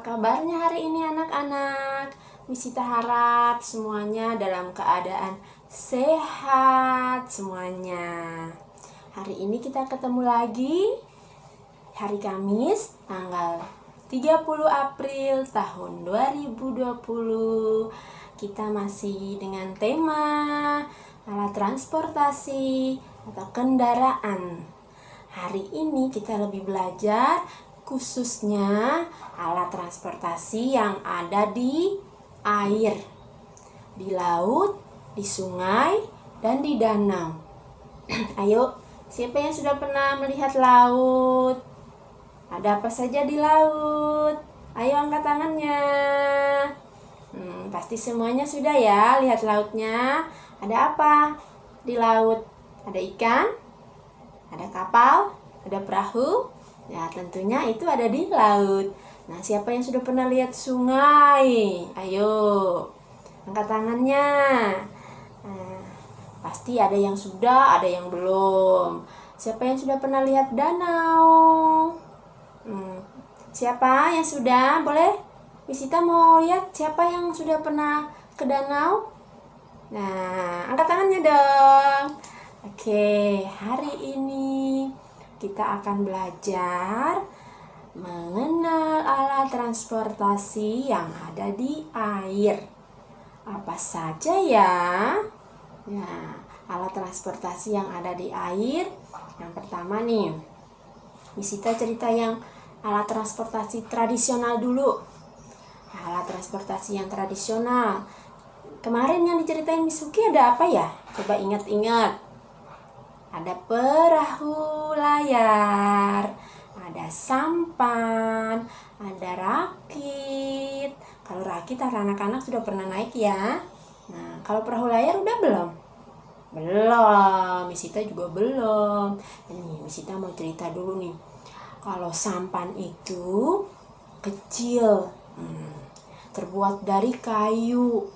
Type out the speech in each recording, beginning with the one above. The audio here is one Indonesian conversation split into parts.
kabarnya hari ini anak-anak? Misita harap semuanya dalam keadaan sehat semuanya. Hari ini kita ketemu lagi hari Kamis tanggal 30 April tahun 2020. Kita masih dengan tema alat transportasi atau kendaraan. Hari ini kita lebih belajar khususnya alat transportasi yang ada di air, di laut, di sungai, dan di danau. Ayo, siapa yang sudah pernah melihat laut? Ada apa saja di laut? Ayo angkat tangannya. Pasti semuanya sudah ya lihat lautnya. Ada apa di laut? Ada ikan? Ada kapal? Ada perahu? Ya, tentunya itu ada di laut. Nah, siapa yang sudah pernah lihat sungai? Ayo, angkat tangannya. Nah, pasti ada yang sudah, ada yang belum. Siapa yang sudah pernah lihat danau? Siapa yang sudah? Boleh? Misita mau lihat siapa yang sudah pernah ke danau? Nah, angkat tangannya dong. Oke, hari ini kita akan belajar mengenal alat transportasi yang ada di air. Apa saja ya? Nah, alat transportasi yang ada di air. Yang pertama nih, Misita cerita yang alat transportasi tradisional dulu. Alat transportasi yang tradisional. Kemarin yang diceritain Misuki ada apa ya? Coba ingat-ingat. Ada perahu layar, ada sampan, ada rakit. Kalau rakit anak-anak sudah pernah naik ya. Nah, kalau perahu layar udah belum? Belum, Misita juga belum. Ini Misita mau cerita dulu nih. Kalau sampan itu kecil, terbuat dari kayu.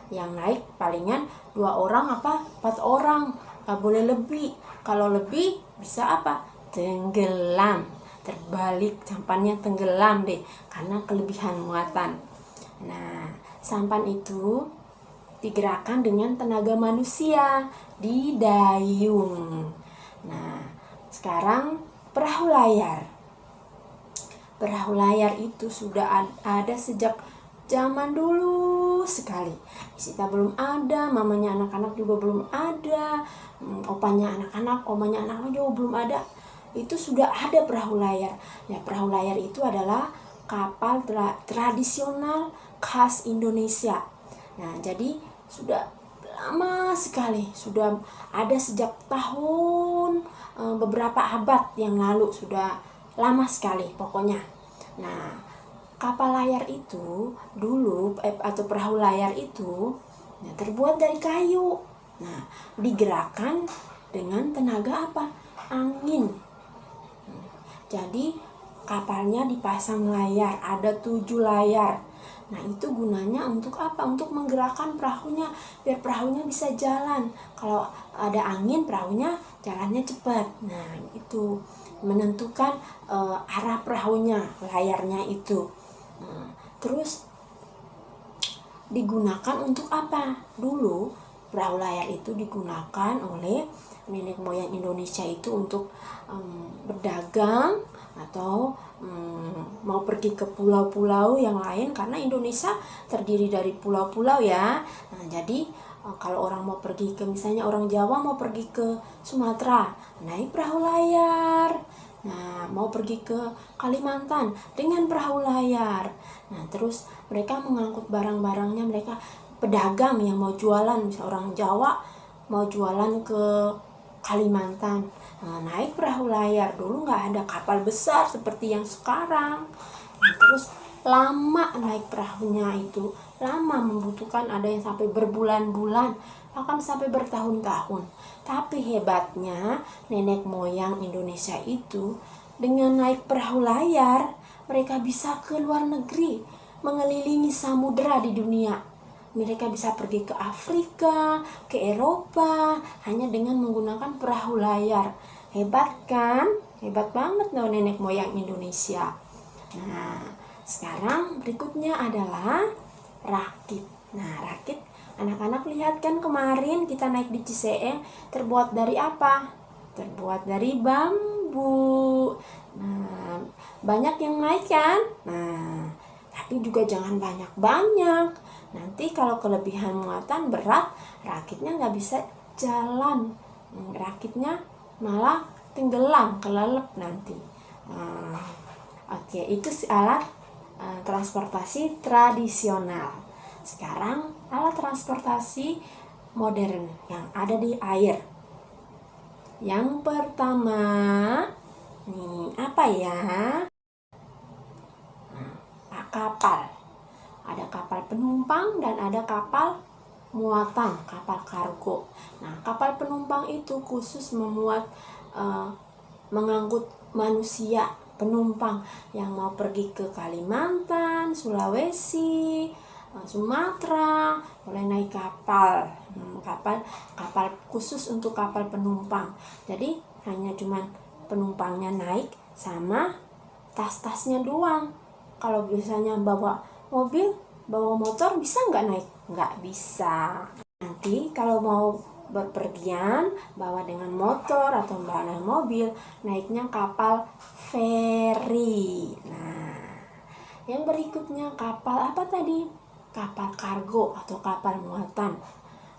Yang naik palingan 2 orang apa 4 orang. Gak boleh lebih. Kalau lebih bisa apa? Tenggelam. Terbalik, sampannya tenggelam deh karena kelebihan muatan. Nah, sampan itu digerakkan dengan tenaga manusia, didayung. Nah, sekarang perahu layar. Perahu layar itu sudah ada sejak zaman dulu sekali. Misita belum ada, mamanya anak-anak juga belum ada, opanya anak-anak, omanya anak-anak juga belum ada. Itu sudah ada perahu layar. Ya, perahu layar itu adalah kapal tradisional khas Indonesia. Nah, jadi sudah lama sekali, sudah ada sejak tahun beberapa abad yang lalu, sudah lama sekali pokoknya. Nah, kapal layar itu dulu atau perahu layar itu terbuat dari kayu. Nah, digerakkan dengan tenaga apa? Angin. Jadi kapalnya dipasang layar, ada 7 layar. Nah, itu gunanya untuk apa? Untuk menggerakkan perahunya biar perahunya bisa jalan. Kalau ada angin, perahunya jalannya cepat. Nah, itu menentukan arah perahunya, layarnya itu. Terus digunakan untuk apa? Dulu perahu layar itu digunakan oleh nenek moyang Indonesia itu untuk berdagang atau mau pergi ke pulau-pulau yang lain, karena Indonesia terdiri dari pulau-pulau ya. Nah, jadi kalau orang mau pergi ke, misalnya orang Jawa mau pergi ke Sumatera, naik perahu layar. Nah, mau pergi ke Kalimantan dengan perahu layar. Nah, terus mereka mengangkut barang-barangnya, mereka pedagang yang mau jualan, misalnya orang Jawa mau jualan ke Kalimantan. Nah, naik perahu layar. Dulu nggak ada kapal besar seperti yang sekarang. Nah, terus lama naik perahunya itu, lama, membutuhkan, ada yang sampai berbulan-bulan, bahkan sampai bertahun-tahun. Tapi hebatnya nenek moyang Indonesia itu dengan naik perahu layar, mereka bisa ke luar negeri, mengelilingi samudera di dunia. Mereka bisa pergi ke Afrika, ke Eropa, hanya dengan menggunakan perahu layar. Hebat kan? Hebat banget loh nenek moyang Indonesia. Nah, Sekarang berikutnya adalah rakit. Nah, rakit anak-anak lihat kan kemarin kita naik di Ciseeng terbuat dari apa? Terbuat dari bambu. Nah, banyak yang naik kan? Nah, tapi juga jangan banyak-banyak. Nanti kalau kelebihan muatan berat, rakitnya nggak bisa jalan. Rakitnya malah tenggelam, kelelep nanti. Oke, itu alat transportasi tradisional. Sekarang alat transportasi modern yang ada di air. Yang pertama, nih apa ya? Kapal. Ada kapal penumpang dan ada kapal muatan, kapal kargo. Nah, kapal penumpang itu khusus memuat mengangkut manusia penumpang yang mau pergi ke Kalimantan, Sulawesi, Sumatera, boleh naik kapal. Kapal khusus untuk kapal penumpang. Jadi hanya cuman penumpangnya naik sama tas-tasnya doang. Kalau biasanya bawa mobil, bawa motor, bisa nggak naik? Nggak bisa. Nanti kalau mau berpergian, bawa dengan motor atau bawa dengan mobil, naiknya kapal feri. Nah, yang berikutnya kapal apa tadi? Kapal kargo atau kapal muatan.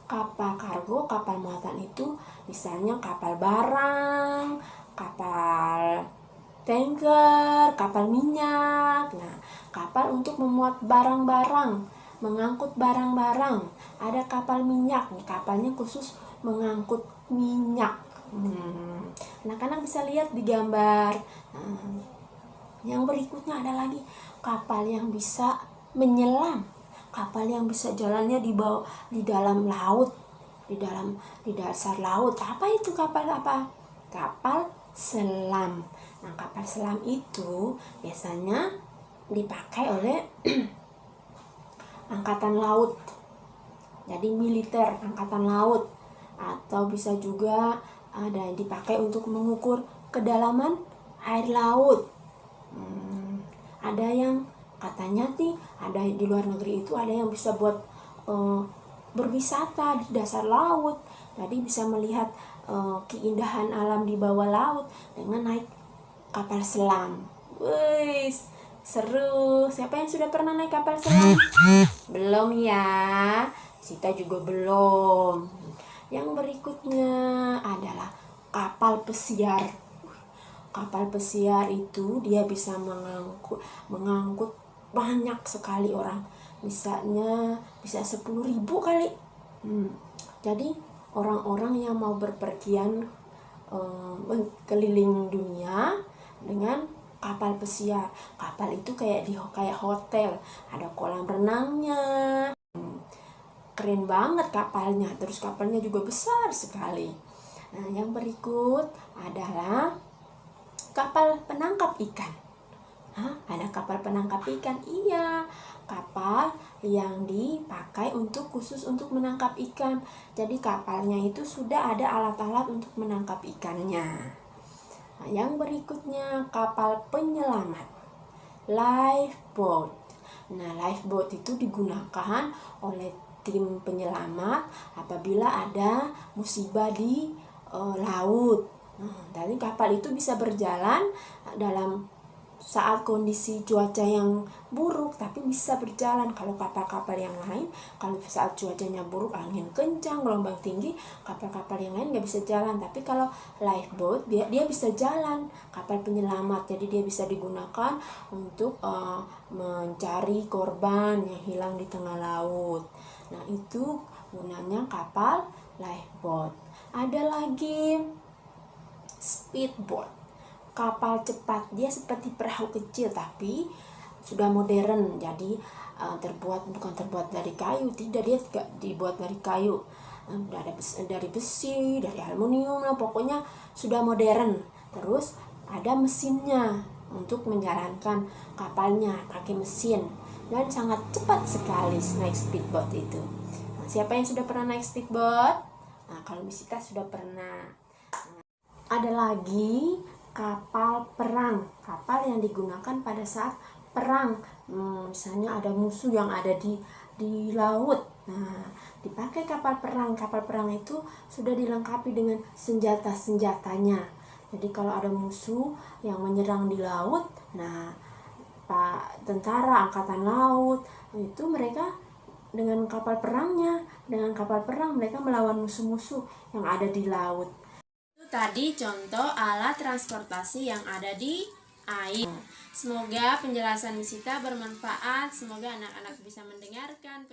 Kapal kargo, kapal muatan itu misalnya kapal barang, kapal tanker, kapal minyak. Nah, kapal untuk memuat barang-barang, mengangkut barang-barang. Ada kapal minyak, nih kapalnya khusus mengangkut minyak. Anak-anak bisa lihat di gambar. Yang berikutnya ada lagi kapal yang bisa menyelam, kapal yang bisa jalannya di bawah, di dalam laut, di dasar laut. Apa itu kapal apa? Kapal selam. Nah, kapal selam itu biasanya dipakai oleh angkatan laut. Jadi militer angkatan laut, atau bisa juga ada yang dipakai untuk mengukur kedalaman air laut. Ada yang katanya nih, ada di luar negeri itu ada yang bisa buat berwisata di dasar laut. Jadi bisa melihat keindahan alam di bawah laut dengan naik kapal selam. Wih, seru. Siapa yang sudah pernah naik kapal selam? Belum ya? Sita juga belum. Yang berikutnya adalah kapal pesiar. Kapal pesiar itu dia bisa mengangkut banyak sekali orang. Misalnya bisa 10.000 kali. Jadi orang-orang yang mau berpergian keliling dunia dengan kapal pesiar. Kapal itu kayak hotel, ada kolam renangnya. Keren banget kapalnya. Terus kapalnya juga besar sekali. Nah, yang berikut adalah kapal penangkap ikan. Ada kapal penangkap ikan? Iya, kapal yang dipakai khusus untuk menangkap ikan. Jadi kapalnya itu sudah ada alat-alat untuk menangkap ikannya. Nah, yang berikutnya kapal penyelamat, lifeboat. Nah, lifeboat itu digunakan oleh tim penyelamat apabila ada musibah di laut. Jadi kapal itu bisa berjalan dalam saat kondisi cuaca yang buruk, tapi bisa berjalan. Kalau kapal-kapal yang lain, kalau saat cuacanya buruk, angin kencang, gelombang tinggi, kapal-kapal yang lain nggak bisa jalan. Tapi kalau lifeboat, dia bisa jalan, kapal penyelamat. Jadi dia bisa digunakan untuk mencari korban yang hilang di tengah laut. Nah, itu gunanya kapal lifeboat. Ada lagi speedboat, kapal cepat. Dia seperti perahu kecil tapi sudah modern. Jadi bukan terbuat dari kayu, tidak, dia tidak dibuat dari kayu, dari besi, dari aluminium lah, pokoknya sudah modern. Terus ada mesinnya untuk menjalankan kapalnya pakai mesin, dan sangat cepat sekali naik speedboat itu. Nah, siapa yang sudah pernah naik speedboat? Nah, kalau Misita sudah pernah. Ada lagi kapal perang, kapal yang digunakan pada saat perang. Misalnya ada musuh yang ada di laut. Nah, dipakai kapal perang. Kapal perang itu sudah dilengkapi dengan senjata-senjatanya. Jadi kalau ada musuh yang menyerang di laut, nah Pak tentara angkatan laut itu mereka dengan kapal perangnya, dengan kapal perang mereka melawan musuh-musuh yang ada di laut. Itu tadi contoh alat transportasi yang ada di air. Semoga penjelasan Misita bermanfaat. Semoga anak-anak bisa mendengarkan